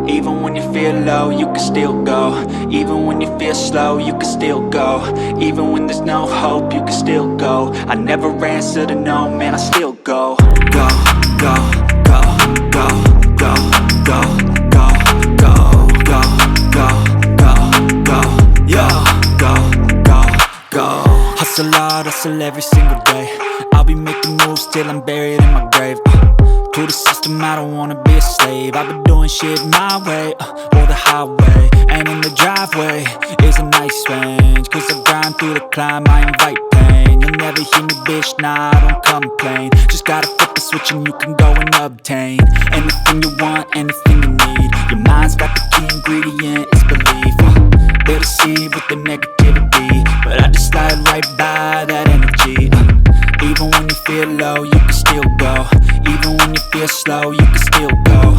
Even when you feel low, you can still go. Even when you feel slow, you can still go. Even when there's no hope, you can still go. I never answer to no, man, I still go. Go, go, go, go, go, go, go, go, go, go, go, go, yo, go, go, go. Hustle hard, hustle every single day. I'll be making moves till I'm buried in my grave. To the system, I don't wanna be a slave. I've been doing shit my way, or the highway. And in the driveway is a nice range, cause I grind through the climb, I invite pain. You'll never hear me, bitch, nah, I don't complain. Just gotta flip the switch and you can go and obtain anything you want, anything you need. Your mind's got the key ingredient, it's belief. They deceive with the negativity, but I just slide right by that energy. Even when you feel low, you can still go. Even when you feel slow, you can still go.